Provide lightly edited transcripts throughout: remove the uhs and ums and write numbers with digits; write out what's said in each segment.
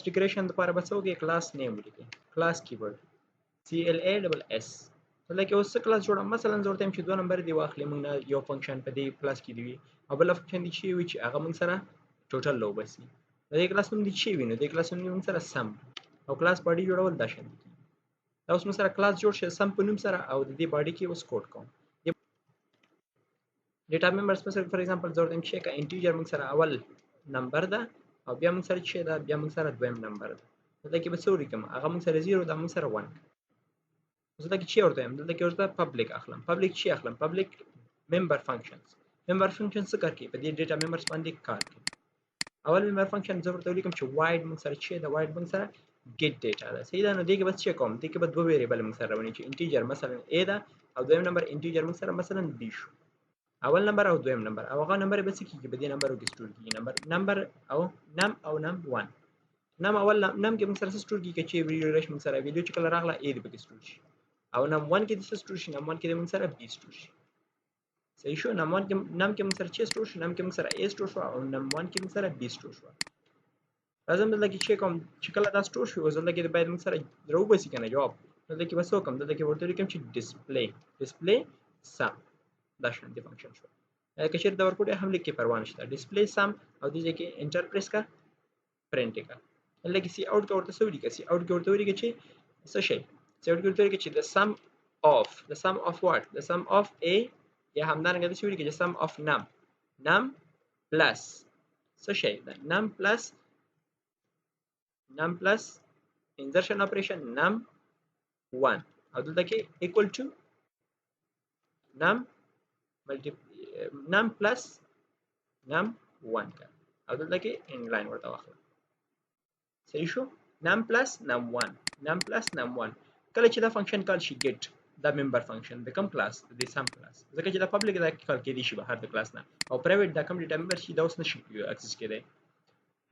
ډیکریشن لپاره به څه وکړئ کلاس نیم ولیکئ کلاس کیورډ CLASS لکه اوس څه کلاس جوړم مثلا زه ورته وایم چې 2 نمبر دی واخلې موږ نه یو فنکشن په دې کلاس کې دی او بل فنکشن دی چې وي چې هغه موږ سره ټوټل لو بسي د دې کلاس نوم دی چې وي نو د کلاس نوم موږ سره سم او کلاس باډي جوړول دا شان دي دا اوس موږ سره کلاس جوړ شي سم په نوم سره او د دې باډي کې اوس کوډ کوم ډیټا ممبرز مثلا فور ایگزامپل زه ورته وایم چې کا انټیجر موږ سره اول نمبر ده او بیا موږ سره چې دا بیا موږ سره دویم نمبر ده دلته کې به څه ولیکم هغه موږ سره 0 دا موږ سره 1 دلته کې چې ورته وایم دلته کې ورته پبلک اخلم پبلک چې اخلم پبلک ممبر فنکشنز ممبر فنکشن څه کار کوي په دې ډیټا ممبرز باندې کار کوي اول ممبر فنکشن زه ورته ولیکم چې واید موږ سره چې دا واید موږ سره get data ده صحیح ده نو دې کې بس چک کوم دې کې به دوه ویریبل موږ سره راونی چې انټیجر مثلا a ده او دویم نمبر انټیجر موږ سره مثلا b شو اول نمبر او دویم نمبر او هغه نمبر به څه کیږي په دې نمبرو کې سٹور کیږي نمبر او نم 1 نم اول نم کې موږ سره سٹور کیږي چې ویډیو رش موږ سره ویډیو چې کله راغله a دې پکې سٹور شي او نم 1 کې د سٹور شي نم 1 کې موږ سره b سٹور شي صحیح شو نم 1 کې موږ سره چې سٹور شي نم کې موږ سره a سٹور شو او نم 1 کې موږ سره b سٹور شو لازم دلته کې چې کوم چې کله دا سٹور شي وزل کې باید موږ سره درو بسی کنه جواب دلته کې وسو کوم دلته کې ورته لیکم چې ډیسپلی سم دا شان دی فنکشن شو که چیرته ورکوټه هم لیکي پروا نشته ډیسپلی سم او دې کې انټر پریس کا پرنٹ کا لکه سی اوټ کا ورته سو لیکي سی اوټ کا ورته لیکي چې څه شي سی اوټ کا ورته لیکي چې the sum of what the sum of a یا همدارنګه د شو لیکي چې sum of num plus څه شي دا num plus insertion operation num 1 او دلته کې equal to num plus num 1 کا او دلته کې ان لاین ورته واخلم صحیح شو num plus num 1 کله چې دا فنکشن کال شي get دا ممبر فنکشن د کوم کلاس د سم کلاس ځکه چې دا پبلک دا کال کې دي شي بهر د کلاس نه او پرایویټ دا کوم ډیټا ممبر شي دا اوس نشي اکسس کېدای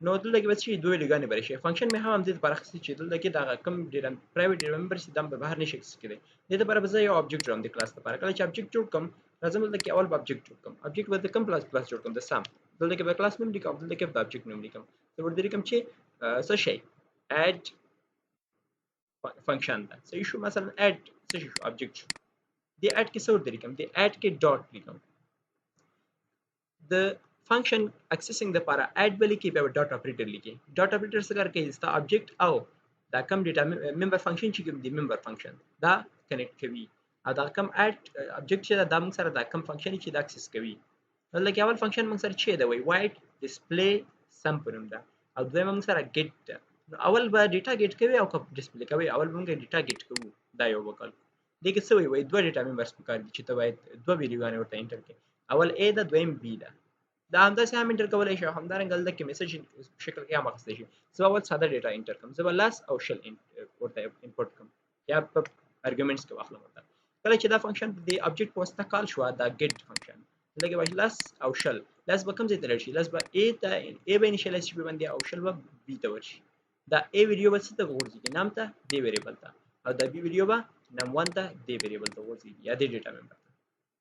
نو دلته کې بس شي دوه لګانې بري شي فنکشن مې هم دې لپاره خصي چې دلته کې دا کوم ډیټا پرایویټ ډیټا ممبر شي دا بهر نشي اکسس کېدای دې لپاره به یو آبجیکټ جوړم د کلاس لپاره کله چې آبجیکټ جوړ کوم لازم دلته کې اول آبجیکټ جوړ کوم آبجیکټ به د کوم کلاس جوړ کوم د سم دلته کې به کلاس نوم لیکم دلته کې به آبجیکټ نوم لیکم زه ورته لیکم چې څه شي add فنکشن ده صحیح شو مثلا add څه شي آبجیکټ دی add کې څه ورته لیکم دی add کې ډاټ لیکم د function accessing د لپاره add بل کې به ډاټ اپریټر لیکي ډاټ اپریټر څه کار کوي دا آبجیکټ او دا کوم ډیټا ممبر فنکشن چې کوم دی ممبر فنکشن دا کنیکټ کوي او دا کوم add آبجیکټ چې دا موږ سره دا کوم فنکشن چې دا اکسس کوي لکه اول فنکشن موږ سره چې دا وای واید ډیسپلی سم پرم دا او دویم موږ سره get اول به ډیټا get کوي او ډیسپلی کوي اول موږ ډیټا get کوو دا یو وکړ دغه څه وای دوه ډیټا ممبرز پکار دي چې ته وای دوه ویډیوګانې ورته انټر کړي اول a دا دویم b دا دا همداسې هم انټر کولای شي همدارنګه دلته کې میسج شکل کې هم اخیستل شي زه اول ساده ډیټا انټر کوم زه لاس او شل ورته انپورټ کوم یا په ارګومنټس کې واخلم ورته کله چې دا فنکشن د آبجیکټ په واسطه کال شو دا get فنکشن لکه واش لاس او شل لاس به کوم ځای ته راشي لاس به a ته a به انیشلایز شي باندې او شل به b ته ورشي دا a ویډیو به څه ته ورځي نام ته d ویریبل ته او دا b ویډیو به num 1 ته d ویریبل ته ورځي یا د ډیټا ممبر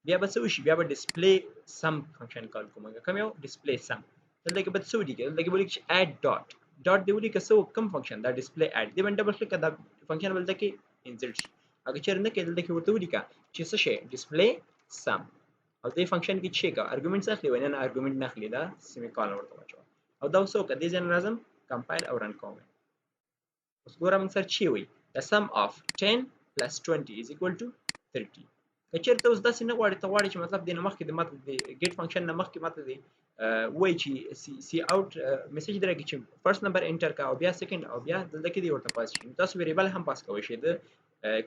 بیا به څه وشي بیا به ډیسپلی سم فنکشن کال کوم کوم یو ډیسپلی سم دلته کې به څه وډی کې دلته کې ولیک اډ ډاټ دی ولیک څه کوم فنکشن دا ډیسپلی اډ دی باندې ډبل کلیک دا فنکشن بلته کې انسرټ شي اګه چیرې نه کې دلته کې ورته ولیکا چې څه شي ډیسپلی سم او دې فنکشن کې چې کا ارګومنټس اخلي ونه نه ارګومنټ نه اخلي دا سیمی کالن ورته واچو او دا وسو کدي ځن لازم کمپایل او رن کوم اوس ګورم سر چی وي the sum of 10 plus 20 is equal to 30 کچېرته اوس داسې نه غواړي ته غواړي چې مطلب د مخکې د ماته د ګیټ فنکشن نه مخکې ماته دی وای چې سی اوټ میسج درکې چې فرست نمبر انټر کا او بیا سیکنډ او بیا دلته کې دی ورته پاس شي تاسو ویریبل هم پاس کوئ شي د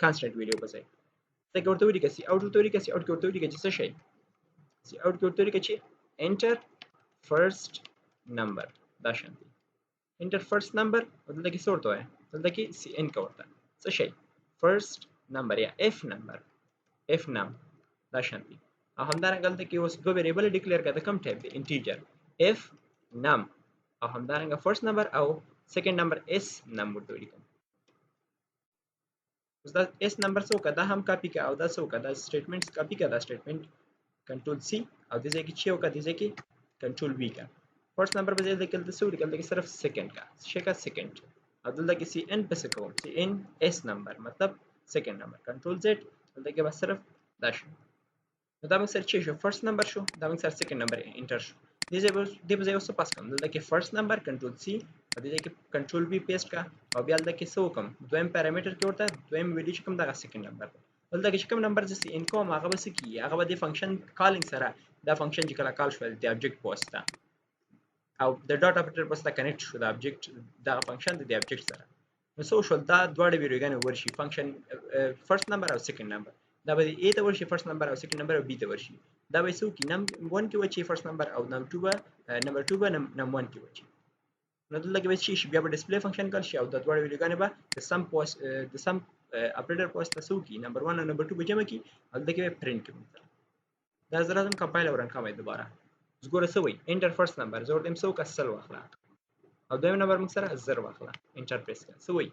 کانستنټ ویډیو په ځای ته ورته ولیکئ سی اوټ ورته ولیکئ سی اوټ ورته ولیکئ چې څه شي سی اوټ ورته ولیکئ چې انټر فرست نمبر دا شانتي انټر فرست نمبر دلته کې څه ورته وای دلته کې سی ان کا ورته څه شي فرست نمبر یا اف نمبر f num دا شانتي او همدارنګه دلته کې اوس دوه ویریبل ډیکلیئر کړه کوم ټایپ دی انټیجر f num او همدارنګه فرست نمبر او سیکنډ نمبر s num ورته ولیکم اوس دا s نمبر څو کدا هم کاپی کا او دا څو کدا سټیټمنټس کاپی کا دا سټیټمنټ کنټرول c او د دې کې چې او کدا دې کې کنټرول v کا فرست نمبر به ځای د دلته څه ولیکل دلته صرف سیکنډ کا شیکا سیکنډ او دلته کې سی ان پس کوم سی ان اس نمبر مطلب سیکنډ نمبر کنټرول زد دلته کې بس صرف دا شو نو دا موږ سره چې شو فرست نمبر شو دا موږ سره سیکنډ نمبر انټر شو دې په ځای اوس پاس کوم دلته کې فرست نمبر کنټرول سی او دې کې کنټرول وی پیسټ کا او بیا دلته کې څه وکم دویم پیرامیټر کې ورته دویم ویډیو چې کوم دغه سیکنډ نمبر دلته کې چې کوم نمبر چې ان کوم هغه به څه کیږي هغه به د فنکشن کالینګ سره دا فنکشن چې کله کال شو د ابجیکټ پوسټه او د ډاټ اپریټر پس ته کنیکټ شو د ابجیکټ دا فنکشن د ابجیکټ سره نو څه شول دا دواړه ویډیوګانې ورشي فنکشن فرست نمبر او سیکنډ نمبر دا به A ته ورشي فرست نمبر او سیکنډ نمبر او B ته ورشي دا به څه کی نم 1 کې وچی فرست نمبر او نم 2 به نمبر 2 به نم 1 کې وچی نو دلته کې به شي بیا به ډسپلی فنکشن کال شي او د دواړو ویډیوګانې به د سم اپریټر پوسټ ته څه کی نمبر 1 او نمبر 2 به جمع کی او دلته کې پرینټ کوي دا زه راځم کمپایل ورن کومه دوباره زګوره څه وای انټر فرست نمبر زه ورته څو کسل واخله او دویم نمبر موږ سره 0 واخله انټر پریس کړه څه وای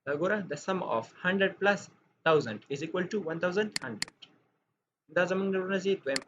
دا ګوره the sum of 100 plus 1000 is equal to 1100 دا زمونږ ورنځي دویم